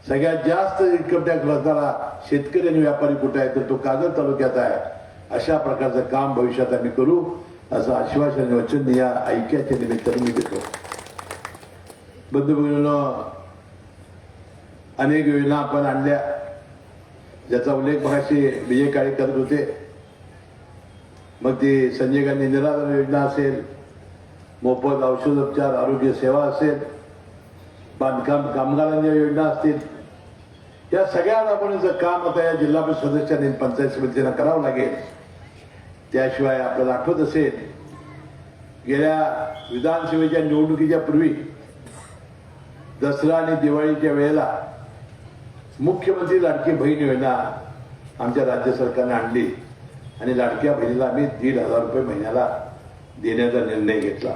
सगळ्यात जास्त income tax भरणारा शेतकरी आणि व्यापारी कुठे आहे तर तो कागद तालुक्यात आहे. अशा प्रकारचं काम भविष्यात आम्ही करू असं आश्वासन आणि वचन या ऐक्याच्या निमित्ताने मी देतो. बंधुभगिनींनो, अनेक योजना आपण आणल्या ज्याचा उल्लेख मगाशी विजय काळे करत होते. मग ती संजय गांधी निराधार योजना असेल, मोफत औषधोपचार आरोग्य सेवा असेल, बांधकाम कामगारांच्या योजना असतील, या सगळ्या राबवण्याचं काम आता या जिल्हा परिषद सदस्यांनी पंचायत समितीला करावं लागेल. त्याशिवाय आपल्याला आठवत असेल गेल्या विधानसभेच्या निवडणुकीच्या पूर्वी दसरा आणि दिवाळीच्या वेळेला मुख्यमंत्री लाडकी बहीण योजना आमच्या राज्य सरकारने आणली आणि लाडक्या बहिणीला आम्ही 1,500 रुपये महिन्याला देण्याचा निर्णय घेतला.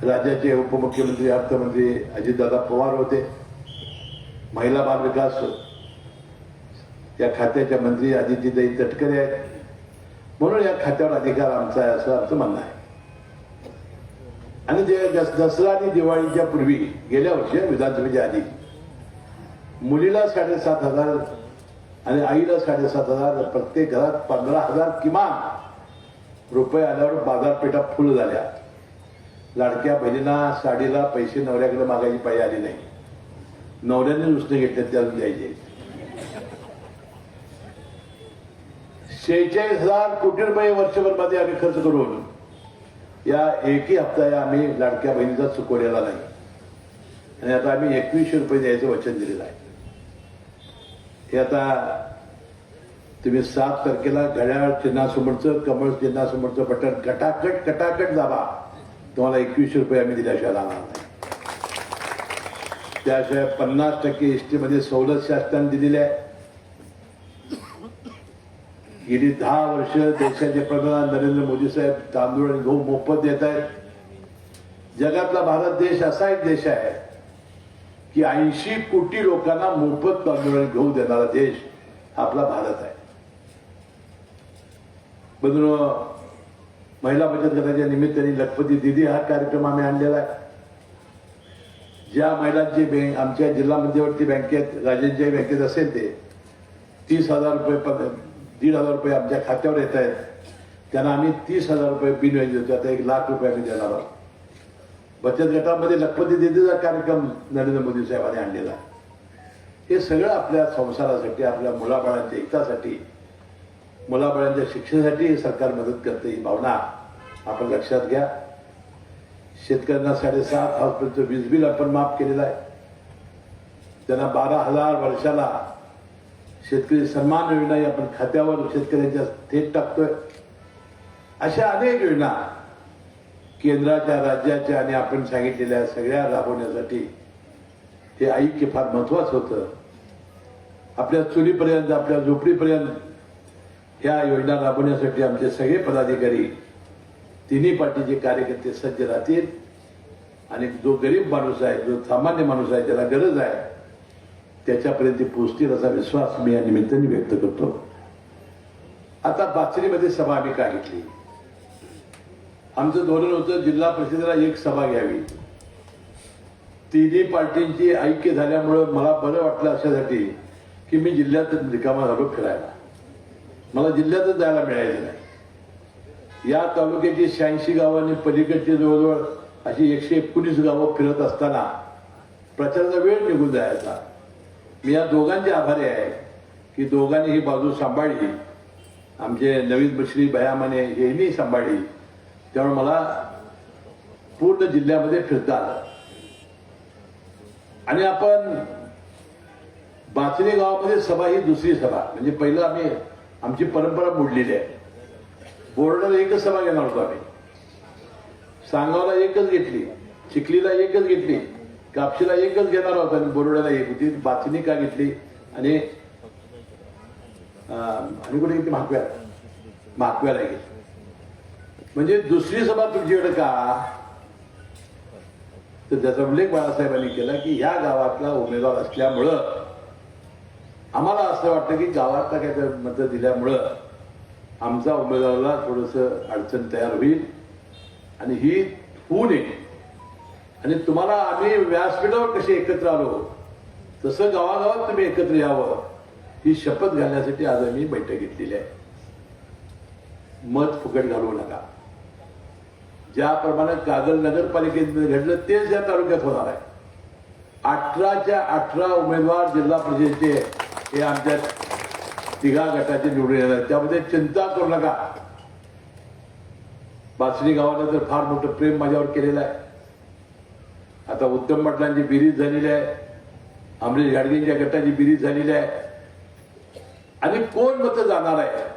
राज्याचे उपमुख्यमंत्री अर्थमंत्री अजितदादा पवार होते. महिला बाल विकास या खात्याच्या मंत्री आदित्यताई तटकरे आहेत. म्हणून या खात्यावर अधिकार आमचा आहे असं आमचं म्हणणं आहे. आणि जे दसरा आणि दिवाळीच्या पूर्वी गेल्या वर्षी विधानसभेच्या आधी मुलीला 7,500 आणि आईला 7,500, प्रत्येक घरात 15,000 किमान रुपये आल्यावर बाजारपेठा फुल झाल्या. लाडक्या बहिणींना साडीला पैसे नवऱ्याकडे मागायची पायी आली नाही. नवऱ्याने नुसते घेतले ते अजून द्यायचे. 46,000 कोटी रुपये वर्षभरमध्ये आम्ही खर्च करून या एकही हप्ता आम्ही लाडक्या बहिणीचा चुकवलेला नाही. आणि आता आम्ही 2100 रुपये द्यायचं वचन दिलेलं आहे. हे आता तुम्ही 7 तारखेला घड्याळ चिन्हासमोरचं कमळ चिन्हासमोरचं बटन कटाकट कटाकट दाबा. तुम्हाला 2100 रुपये आम्ही दिल्याशिवाय राहणार नाही. त्याशिवाय 50% एसटी मध्ये सवलत शासनाने दिलेली आहे. गेली 10 वर्ष देशाचे पंतप्रधान नरेंद्र मोदी साहेब तांदूळ आणि गहू मोफत देत आहेत. जगातला भारत देश असा एक देश आहे की 80 कोटी लोकांना मोफत तांदूळ आणि गहू देणारा देश आपला भारत आहे. बंधूंनो, महिला बचत गटाच्या निमित्ताने लखपती दिदी हा कार्यक्रम आम्ही आणलेला आहे. ज्या महिलांची बँक आमच्या जिल्हा मध्यवर्ती बँकेत राजेंच्या बँकेत असेल ते 30,000 रुपये 1,500 रुपये आमच्या खात्यावर येत आहेत, त्यांना आम्ही 30,000 रुपये बिनव्याजी देतो. आता 1,00,000 रुपये आम्ही देणार आहोत. बचत गटामध्ये लखपती दिदीचा कार्यक्रम नरेंद्र मोदी साहेबांनी आणलेला आहे. हे सगळं आपल्या संसारासाठी, आपल्या मुलाबाळांच्या हितासाठी, मुलाबाळांच्या शिक्षणासाठी हे सरकार मदत करते. ही भावना आपण लक्षात घ्या. शेतकऱ्यांना 7.5 हजारचं वीज बिल आपण माफ केलेलं आहे. त्यांना 12,000 वर्षाला शेतकरी सन्मान योजना आपण खात्यावर शेतकऱ्यांच्या थेट टाकतोय. अशा अनेक योजना केंद्राच्या, राज्याच्या आणि आपण सांगितलेल्या सगळ्या राबवण्यासाठी हे ऐक्य फार महत्वाचं होतं. आपल्या चुलीपर्यंत, आपल्या झोपडीपर्यंत ह्या योजना राबवण्यासाठी आमचे सगळे पदाधिकारी, तिन्ही पार्टीचे कार्यकर्ते सज्ज राहतील. आणि जो गरीब माणूस आहे, जो सामान्य माणूस आहे, ज्याला गरज आहे, त्याच्यापर्यंत पोहोचतील असा विश्वास मी या निमित्ताने व्यक्त करतो. आता बाचरीमध्ये सभा आम्ही का घेतली? आमचं धोरण होतं जिल्हा परिषदेला एक सभा घ्यावी. तिन्ही पार्टींची ऐक्य झाल्यामुळं मला बरं वाटलं अशासाठी की मी जिल्ह्यात रिकामा झालो फिरायला. मला जिल्ह्यातच जायला मिळायचं नाही. या तालुक्याची 86 गावांनी पलीकडची जवळजवळ अशी 119 गावं फिरत असताना प्रचाराचा वेळ निघून जायचा. मी या दोघांचे आभारी आहे की दोघांनी ही बाजू सांभाळली. आमचे नवीन बश्री बयामाने यांनी सांभाळली. त्यामुळे मला पूर्ण जिल्ह्यामध्ये फिरता आलं. आणि आपण बाचरी गावामध्ये सभा ही दुसरी सभा, म्हणजे पहिलं आम्ही आमची परंपरा मोडलेली आहे. बोर्डाला एकच सभा घेणार होतो आम्ही. सांगावला एकच घेतली, चिखलीला एकच घेतली, कापशीला एकच घेणार होतो आणि बोर्डाला एक होती. बाचणी का घेतली आणि कुठे घेतली? महाकव्याला घेतली. म्हणजे दुसरी सभा तुमच्याकडे का? तर त्याचा उल्लेख बाळासाहेबांनी केला की ह्या गावातला उमेदवार असल्यामुळं आम्हाला असं वाटतं की गावातला काय मतं दिल्यामुळं आमचा उमेदवाराला थोडंसं अडचण तयार होईल आणि ही होऊ नये. आणि तुम्हाला आम्ही व्यासपीठावर कसे एकत्र आलो तसं गावागावात तुम्ही एकत्र यावं ही शपथ घालण्यासाठी आज आम्ही बैठक घेतलेली आहे. मत फुकट घालवू नका. ज्याप्रमाणे कागल नगरपालिकेत घडलं तेच या तालुक्यात होणार आहे. 18च्या 18 उमेदवार जिल्हा परिषदेचे हे आमच्या तिघा गटाचे निवडून येणार. त्यामध्ये चिंता करू नका. बासरी गावाला तर फार मोठं प्रेम माझ्यावर केलेलं आहे. आता उत्तम पाटलांची बेरीज झालेली आहे, अमरीश घाडगेंच्या गटाची बेरीज झालेली आहे आणि कोण मतं जाणार आहे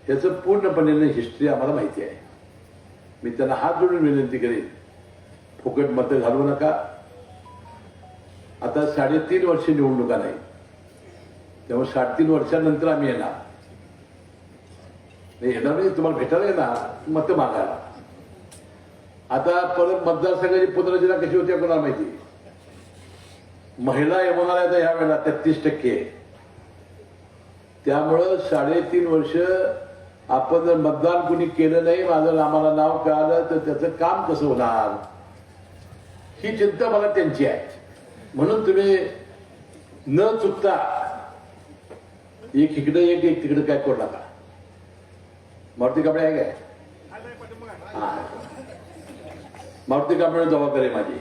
याचं पूर्णपणे हिस्ट्री आम्हाला माहिती आहे. मी त्यांना हात जोडून विनंती करेन, फुकट मतं घालवू नका. आता 3.5 वर्ष निवडणुका नाही, त्यामुळे 3.5 वर्षानंतर आम्ही येणार म्हणजे तुम्हाला भेटायला येणार, मतं मागायला. आता परत मतदारसंघाची पुनर्रचना कशी होती कोणाला माहिती. महिला यवनाला आता ह्या वेळेला 33%. त्यामुळं 3.5 वर्ष आपण जर मतदान कुणी केलं नाही, माझं आम्हाला नाव कळालं तर त्याचं काम कसं होणार ही चिंता मला त्यांची आहे. म्हणून तुम्ही न चुकता एक इकडे एक तिकडे काय करू नका. मारुती कांबळे आहे काय? मारुती कांबळे जबाबदारी माझी.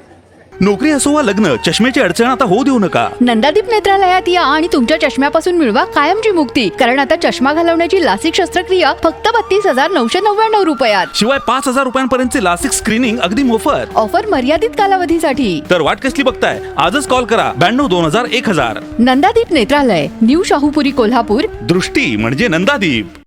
नोकरी असो वा लग्न, चष्म्याची अडचण आता होऊ देऊ नका. नंदादीप नेत्रालयात या आणि तुमच्या चष्म्यापासून मिळवा कायमची मुक्ती. कारण आता चष्मा घालवण्याची लासिक शस्त्रक्रिया फक्त 32,999 रुपयात. शिवाय 5,000 रुपयांपर्यंतचे लासिक स्क्रीनिंग अगदी मोफत. ऑफर मर्यादित कालावधीसाठी. तर वाट कसली बघताय, आजच कॉल करा 92 2000 1000. नंदादीप नेत्रालय, न्यू शाहूपुरी, कोल्हापूर. दृष्टी म्हणजे नंदादीप.